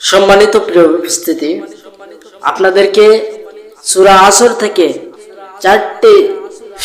সম্মানিত প্রিয় উপস্থিতি, আপনাদেরকে সূরা আসর থেকে 4টি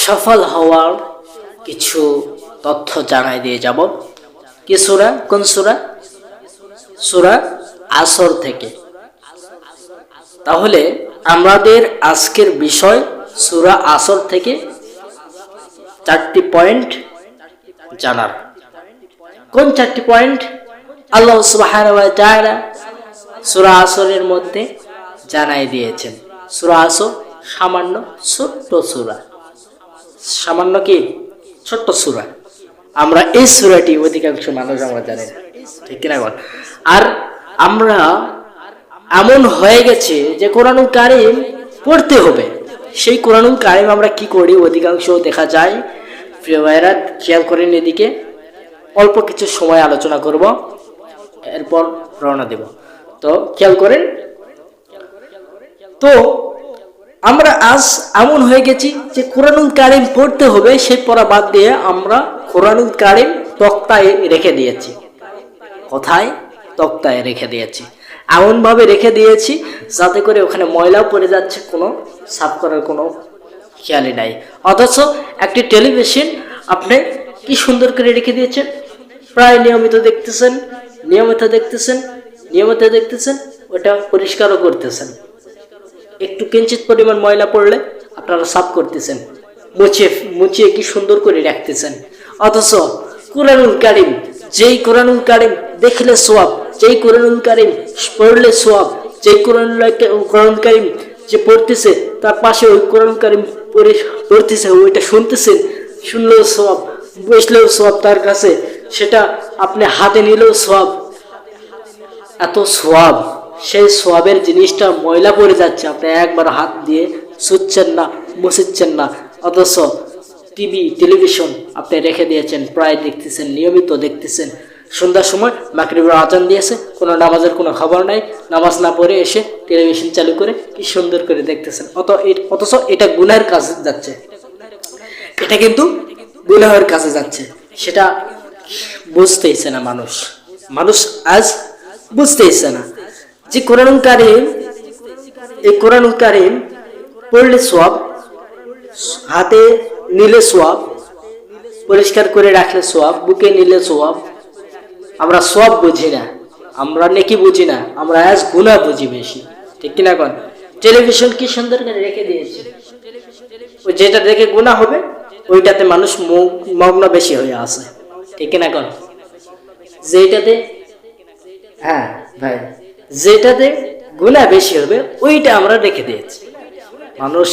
সফল হওয়ার কিছু তথ্য জানাই দিয়ে যাব। কি সূরা? কোন সূরা? সূরা আসর থেকে। তাহলে আমাদের আজকের বিষয় সূরা আসর থেকে 4টি পয়েন্ট জানার। কোন 4টি পয়েন্ট? আল্লাহ সুবহানাহু ওয়া তাআলা সূরা আসরের মধ্যে জানাই দিয়েছেন। সূরা আসর সামান্য ছোট্ট সূরা, সামান্য কি ছোট্ট সূরা। আমরা এই সূরাটি অধিকাংশ মানুষ আমরা জানি না, ঠিক কিনা বল? আর আমরা এমন হয়ে গেছে যে কোরআনুল কারীম পড়তে হবে। সেই কোরআনুল কারীম আমরা কি করি? অধিকাংশ দেখা যায়, প্রিয় ভাইরা খেয়াল করেন এদিকে, অল্প কিছু সময় আলোচনা করব, এরপর রওনা দেব। তো খেয়াল করেন, তো আমরা আজ এমন হয়ে গেছি যে কোরআনুল কারীম পড়তে হবে, সেই পড়া বাদ দিয়ে আমরা কোরআনুল কারীম তক্তায় রেখে দিয়েছি। কোথায়? তক্তায় রেখে দিয়েছি। এমন ভাবে রেখে দিয়েছি যাতে করে ওখানে ময়লাও পড়ে যাচ্ছে, কোনো সাফ করার কোনো খেয়ালই নাই। অথচ একটি টেলিভিশন আপনি কি সুন্দর করে রেখে দিয়েছেন, প্রায় নিয়মিত দেখতেছেন, ওটা পরিষ্কারও করতেছেন। একটু কিঞ্চিত পরিমাণ ময়লা পড়লে আপনারা সাফ করতেছেন, মুছিয়ে কি সুন্দর করে রাখতেছেন। অথচ কোরআনুল কারীম, যেই কোরআনুল কারীম দেখলে সওয়াব, যেই কোরআনুল কারীম পড়লে সওয়াব, যেই কোরআনুল কারীম যে পড়তেছে তার পাশে ওই কোরআনুল কারীম পড়তেছে, ওইটা শুনতেছেন, শুনলেও সওয়াব, বসলেও সওয়াব তার কাছে, সেটা আপনি হাতে নিলেও সওয়াব। এত সওয়াব, সেই সওয়াবের জিনিসটা ময়লা পড়ে যাচ্ছে, আপনি একবার হাত দিয়ে ছুঁচ্ছেন না, মুছছেন না। অথচ টেলিভিশন আপনি রেখে দিয়েছেন, প্রায় দেখতেছেন, নিয়মিত দেখতেছেন। সন্ধ্যার সময় মাগরিবের আজান দিয়েছে, কোনো নামাজের কোনো খবর নাই, নামাজ না পড়ে এসে টেলিভিশন চালু করে কি সুন্দর করে দেখতেছেন। অথচ এটা গুনাহের কাছে যাচ্ছে, এটা কিন্তু গুনাহের কাছে যাচ্ছে। সেটা বুঝতেইছে না মানুষ আজ বুঝতেইছে না যে কোরআনুল কারীম, এই কোরআনুল কারীম পড়লে সওয়াব, হাতে নিলে সওয়াব, পরিষ্কার করে রাখলে সওয়াব, বুকে নিলে সওয়াব। আমরা সওয়াব বুঝি না, আমরা নেকি বুঝি না, আমরা আজ গুনাহ বুঝি বেশি, ঠিক কিনা কোন? টেলিভিশন কি সুন্দর করে রেখে দিয়েছে, ওই যেটা দেখে গুনাহ হবে ওইটাতে মানুষ মগ্ন বেশি হয়ে আছে, ঠিক কিনা কোন? যেটাতে, হ্যাঁ ভাই, যেটাতে গুনাহ বেশি হবে ওইটা আমরা রেখে দিয়েছি, মানুষ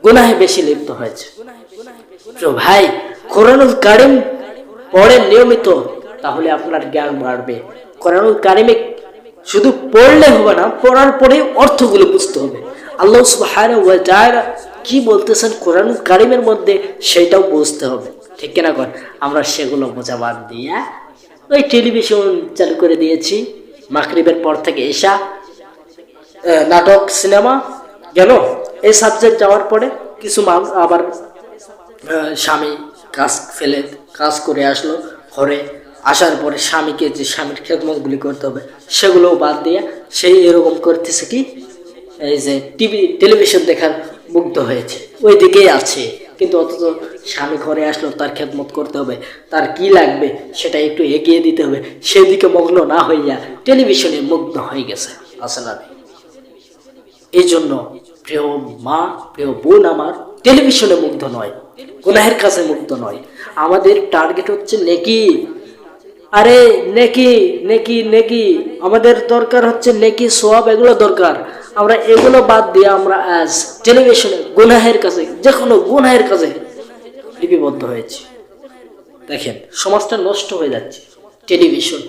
গুনাহে বেশি লিপ্ত হয়েছে। তো ভাই, কোরআনুল কারীম পড়েন নিয়মিত, তাহলে আপনার জ্ঞান বাড়বে। কোরআনুল কারীমে শুধু পড়লে হবে না, পড়ার পরে অর্থগুলো বুঝতে হবে। আল্লাহ সুবহানাহু ওয়া তাআলা কি বলতেছেন কোরআনুল কারীমের মধ্যে, সেটাও বুঝতে হবে, ঠিক কিনা কর? আমরা সেগুলো বোঝা বাদ দিয়ে ওই টেলিভিশন চালু করে দিয়েছি। মাগরিবের পর থেকে এশা, নাটক, সিনেমা গেল। এই সাবজেক্ট যাওয়ার পরে কিছু আবার স্বামী কাজ করে আসলো, ঘরে আসার পরে স্বামীকে যে স্বামীর খেদমতগুলি করতে হবে সেগুলোও বাদ দিয়ে সেই এরকম করতেছে কি, এই যে টেলিভিশন দেখার মুগ্ধ হয়েছে, ওই দিকেই আছে। কিন্তু অথচ স্বামী ঘরে আসলো, তার খেদমত করতে হবে, তার কি লাগবে সেটা একটু এগিয়ে দিতে হবে, সেদিকে মগ্ন না হইয়া টেলিভিশনে মুগ্ধ হয়ে গেছে, আছে না? এই জন্য প্রিয় মা, প্রিয় বোন আমার, টেলিভিশনে মুগ্ধ নয়, গুনাহের কাছে মুগ্ধ নয়। আমাদের টার্গেট হচ্ছে নেকি। আরে নেকি নেকি নেকি, আমাদের দরকার হচ্ছে নেকি, সওয়াব, এগুলো দরকার। আমরা এগুলো বাদ দিয়ে আমরা আজ টেলিভিশনে গুনাহের কাছে, যে কোনো গুনাহের কাছে লিপিবদ্ধ হয়েছি। দেখেন সমাজটা নষ্ট হয়ে যাচ্ছে। টেলিভিশন,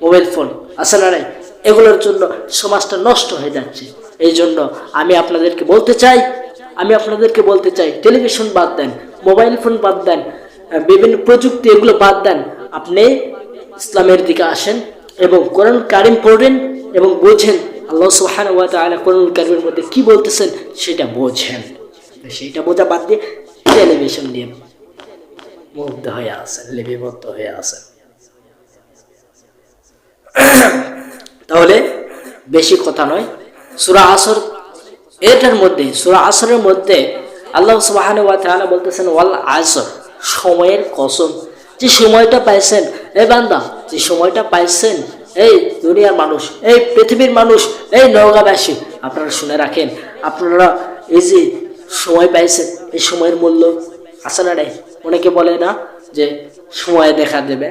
মোবাইল ফোন আছে না নাই, এগুলোর জন্য সমাজটা নষ্ট হয়ে যাচ্ছে। এই জন্য আমি আপনাদেরকে বলতে চাই, টেলিভিশন বাদ দেন, মোবাইল ফোন বাদ দেন, বিভিন্ন প্রযুক্তি এগুলো বাদ দেন, আপনি ইসলামের দিকে আসেন এবং কোরআনুল কারীম পড়েন এবং বোঝেন আল্লাহ সুবহানাহু ওয়া তাআলা কোরআনুল কারীমের মধ্যে কি বলতেছেন সেটা বোঝেন। সেটা বোঝা বাদ দিয়ে টেলিভিশন নিয়ে মুগ্ধ হয়ে আছেন, লিপিবদ্ধ হয়ে আছেন। তাহলে বেশি কথা নয়, সূরা আসর এটার মধ্যে, সূরা আসরের মধ্যে আল্লাহ সুবহানাহু ওয়া তাআলা বলতেছেন ওয়াল আসর, সময়ের কসম। যে সময়টা পাইছেন এই বান্দা, যে সময়টা পাইছেন এই দুনিয়ার মানুষ, এই পৃথিবীর মানুষ, এই নওগাঁবাসী, আপনারা শুনে রাখেন, আপনারা এই যে সময় পাইছেন, এই সময়ের মূল্য আছে না নাই? অনেকে বলে না যে সময় দেখা দেবে,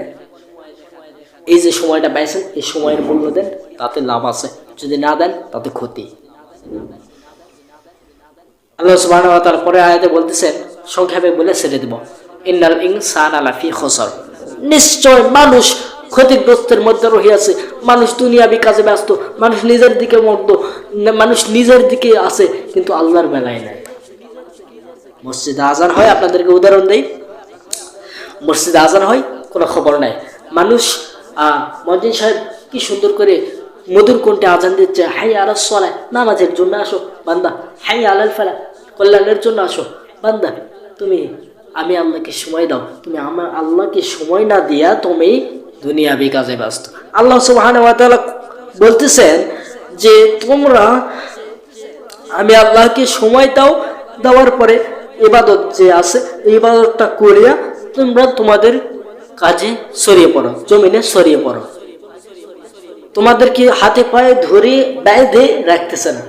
এই যে সময়টা পাইছেন এই সময়ের মূল্য দেন, তাতে লাভ আছে, যদি না দেন তাতে ক্ষতি। আল্লাহ সুবহানাহু ওয়া তাআলা পরে আয়াতে বলতেছেন, সংক্ষেপে বলে ছেড়ে দেব, ইন্নাল ইনসানা লাফি খুসর, নিশ্চয় মানুষ ক্ষতিগ্রস্তের মধ্যে রহিয়াছে। মানুষ দুনিয়াবি কাজে ব্যস্ত, মানুষ নিজের দিকে মগ্ন, মানুষ নিজের দিকে আছে, কিন্তু আল্লাহর বেলায় নাই। মসজিদে আজান হয়, আপনাদেরকে উদাহরণ দেই, মসজিদে আজান হয়, কোনো খবর নাই। মানুষ মুয়াজ্জিন সাহেব কি সুন্দর করে মধুর কণ্ঠে আজান দিচ্ছে, হাই আলাস সালাহ, নামাজের জন্য আসো বান্দা, হাই আলাল ফালাহ, কল্যাণের জন্য আসো বান্দা। তুমি আমি আল্লাহকে সময় দাও, তুমি আমার আল্লাহকে সময় না দিয়া তুমি দুনিয়াবি কাজে ব্যস্ত। আল্লাহ সুবহানাহু ওয়া তাআলা বলতেছেন যে তোমরা আমি আল্লাহকে সময় দাও, দেওয়ার পরে ইবাদত যে আছে এই ইবাদতটা করিয়া তোমরা তোমাদের কাজে ছড়িয়ে পড়ো, জমিনে ছড়িয়ে পড়ো। তোমাদেরকে হাতে পায়ে ধরে বেঁধে রাখতেছে না,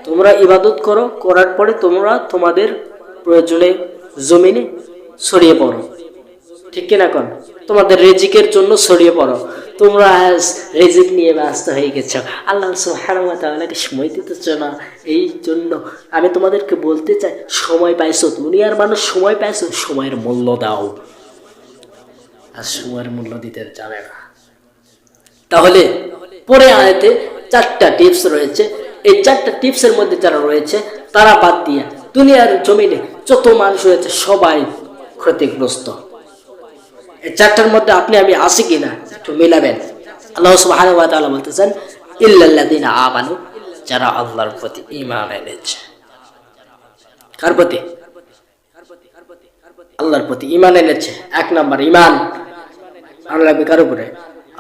তোমরা ইবাদত করো, করার পরে তোমরা তোমাদের প্রয়োজনে জমিনে ছড়িয়ে পড়ো, ঠিক কিনা কোন? তোমাদের রিজিকের জন্য ছড়িয়ে পড়ো। তোমরা আজ রিজিক নিয়ে ব্যস্ত হয়ে গেছো, আল্লাহ সুবহানাহু ওয়া তাআলাকে সময় দিতেছ না। এই জন্য আমি তোমাদেরকে বলতে চাই, সময় পাইছো, দুনিয়ার মানুষ সময় পাইছো, সময়ের মূল্য দাও। আর সময়ের মূল্য দিতে জানে না। তাহলে পরে আয়াতে 4টা টিপস রয়েছে, এই 4টা টিপসের মধ্যে যারা রয়েছে তারা বাদ দিয়ে দুনিয়ার জমিনে যত মানুষ রয়েছে সবাই ক্ষতিগ্রস্ত। এই 4টার মধ্যে আপনি আমি আছি কিনা একটু মিলাবেন। আল্লাহ সুবহানাহু ওয়া তাআলা বলতেছেন ইল্লাল্লাযিনা আমানু, যারা আল্লাহর প্রতি ঈমান এনেছে। কার প্রতি? আল্লাহর প্রতি ঈমান এনেছে। 1 নাম্বার ঈমান আল্লাহ কার উপরে?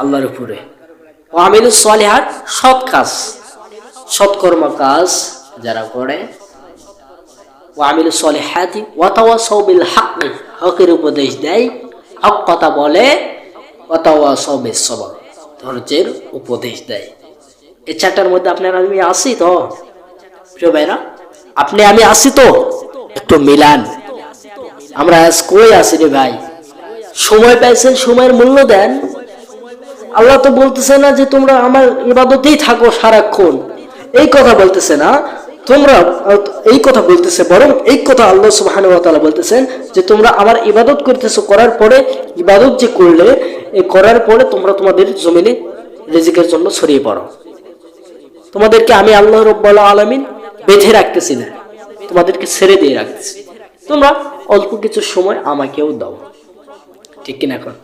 আল্লাহর উপরে। ওয়া আমিলুস সলিহাত, সৎ কাজ, সৎকর্ম কাজ যারা করে। ওয়া আমিলুস সলিহাতি ওয়া তাওয়াসাউ বিল হক, হকের উপদেশ দেয়, হক কথা বলে। ওয়া তাওয়াসাউ বিস সবর, ধৈর্যের উপদেশ দেয়। এই 4টার মধ্যে আপনার আমি আছি তো প্রিয় ভাইরা? আপনি আমি আছি তো? একটু মিলান। আমরা আজ কই আছি রে ভাই? সময় পাইছেন, সময়ের মূল্য দেন। আল্লাহ তো বলতেছে না যে তোমরা আমার ইবাদতেই থাকো সারাক্ষণ, এই কথা বলতেছে না, তোমরা এই কথা বলতেছে, বরং এই কথা আল্লাহ সুবহানাহু ওয়া তাআলা বলতেছেন যে তোমরা আমার ইবাদত করতেছো, করার পরে ইবাদত যে করলে, এই করার পরে তোমরা তোমাদের জমিনে রিজিকের জন্য ছড়িয়ে পড়ো। তোমাদেরকে আমি আল্লাহ রাব্বুল আলামিন বেঁধে রাখতেছি না, তোমাদেরকে ছেড়ে দিয়ে রাখতেছি, তোমরা অল্প কিছু সময় আমাকেও দাও, ঠিক কিনা? এখন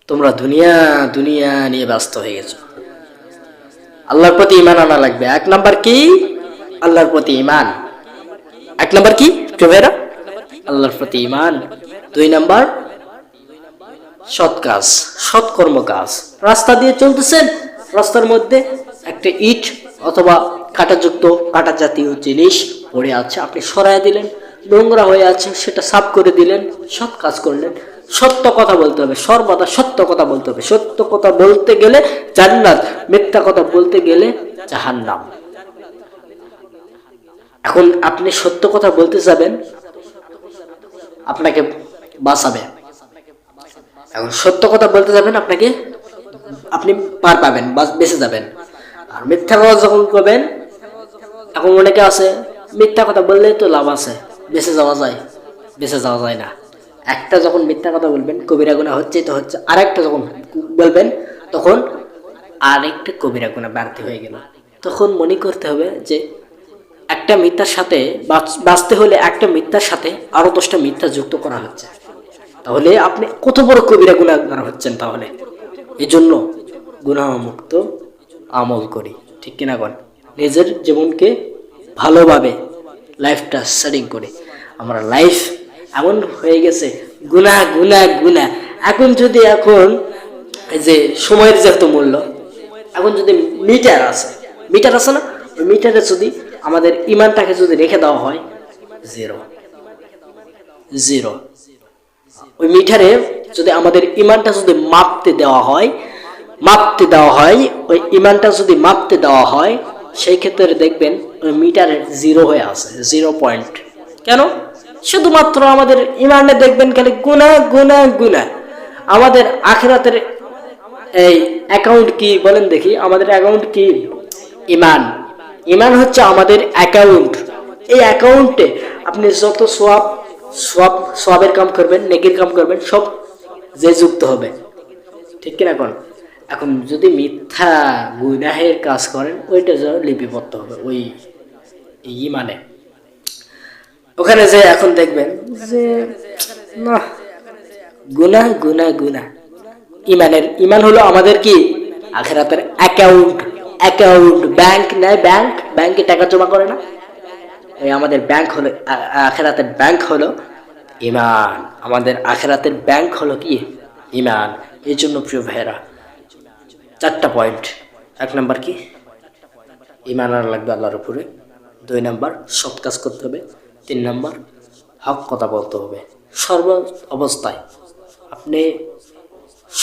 তোমরা দুনিয়া দুনিয়া নিয়ে ব্যস্ত হয়ে গেছো। আল্লাহর প্রতি ঈমান আনা লাগবে। 1 নাম্বার কি? আল্লাহর প্রতি ঈমান। 1 নাম্বার কি ভাইরা? আল্লাহর প্রতি ঈমান। 2 নাম্বার সৎ কাজ, সৎকর্ম কাজ। রাস্তা দিয়ে চলতেছেন, রাস্তার মধ্যে একটা ইট অথবা কাঁটাযুক্ত কাঁটা জাতীয় জিনিস পড়ে আছে, আপনি সরায় দিলেন, নোংরা হয়ে আছে, সেটা সাফ করে দিলেন, সৎ কাজ করলেন। সত্য কথা বলতে হবে, সর্বদা সত্য কথা বলতে হবে। সত্য কথা বলতে গেলে জান্নাত, মিথ্যা কথা বলতে গেলে জাহান্নাম। এখন আপনি সত্য কথা বলতে যাবেন, আপনাকে বাঁচাবে। এখন সত্য কথা বলতে যাবেন, আপনাকে আপনি পার পাবেন, বেঁচে যাবেন। আর মিথ্যা কথা যখন করবেন, এখন অনেকে আছে মিথ্যা কথা বললেই তো লাভ আছে, বেঁচে যাওয়া যায়, বেঁচে যাওয়া যায় না। একটা যখন মিথ্যা কথা বলবেন কবিরা গুনাহ হচ্ছে তো হচ্ছে, আরেকটা যখন বলবেন তখন আরেকটা কবিরা গুনাহ বাড়তি হয়ে গেল। তখন মনে করতে হবে যে একটা মিথ্যার সাথে বাঁচতে হলে একটা মিথ্যার সাথে আরো 10টা মিথ্যা যুক্ত করা হচ্ছে, তাহলে আপনি কত বড় কবিরা গুনাহগার হচ্ছেন। তাহলে এই জন্য গুনাহমুক্ত আমল করি, ঠিক কিনা বল? নিজের জীবনকে ভালোভাবে লাইফটা সেটিং করি। আমরা লাইফ এমন হয়ে গেছে গুনাহ গুনাহ গুনাহ। এখন যদি এখন এই যে সময়ের যেহেতু মূল্য, এখন যদি মিটার আছে না, ওই মিটারে যদি আমাদের ইমানটাকে যদি রেখে দেওয়া হয় জিরো, ওই মিটারে যদি আমাদের ইমানটা যদি মাপতে দেওয়া হয়, ওই ইমানটা যদি মাপতে দেওয়া হয়, সেই ক্ষেত্রে দেখবেন ওই মিটারের জিরো হয়ে আছে, 0 পয়েন্ট। কেন? শুধুমাত্র আমাদের ইমানে দেখবেন খালি গুনাহ গুনাহ গুনাহ। আমাদের আখিরাতের এই অ্যাকাউন্ট কি বলেন দেখি, আমাদের অ্যাকাউন্ট কি? ইমান হচ্ছে আমাদের অ্যাকাউন্ট। এই অ্যাকাউন্টে আপনি যত সোয়াবের কাম করবেন, নেকির কাম করবেন, সব যে যুক্ত হবে, ঠিক কিনা? এখন যদি মিথ্যা গুনাহের কাজ করেন, ওইটা লিপিবদ্ধ হবে ওই ইমানে। ওখানে যে এখন দেখবেন যে না, গুনাহ গুনাহ গুনাহ। ইমান হলো আমাদের কি? আখিরাতের অ্যাকাউন্ট। ব্যাংক নেয়, ব্যাংকে টাকা জমা করে না, ওই আমাদের ব্যাংক হলো আখিরাতের ব্যাংক হলো ইমান। আমাদের আখিরাতের ব্যাংক হলো কি? ইমান। এই জন্য প্রিয় ভাইয়েরা, 4টা পয়েন্ট। 1 নাম্বার কি? ইমান আনা লাগবে আল্লাহর উপরে। 2 নাম্বার সৎ কাজ করতে হবে। 3 নাম্বার হক কথা বলতে হবে।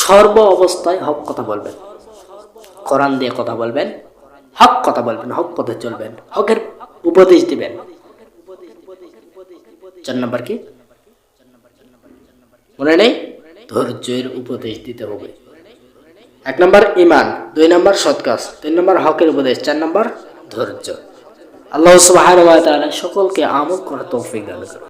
সর্ব অবস্থায় হক কথা বলবেন, কোরআন দিয়ে কথা বলবেন, হক কথা বলবেন, হক পথে চলবেন, হকের উপদেশ দিবেন। 4 নাম্বার কি মনে নেই? ধৈর্যের উপদেশ দিতে হবে। 1 নাম্বার ইমান, 2 নাম্বার সৎ কাজ, 3 নাম্বার হকের উপদেশ, 4 নাম্বার ধৈর্য। আল্লাহ সুবহানাহু ওয়া তাআলা সকলকে আমল করার তৌফিক দান করুন।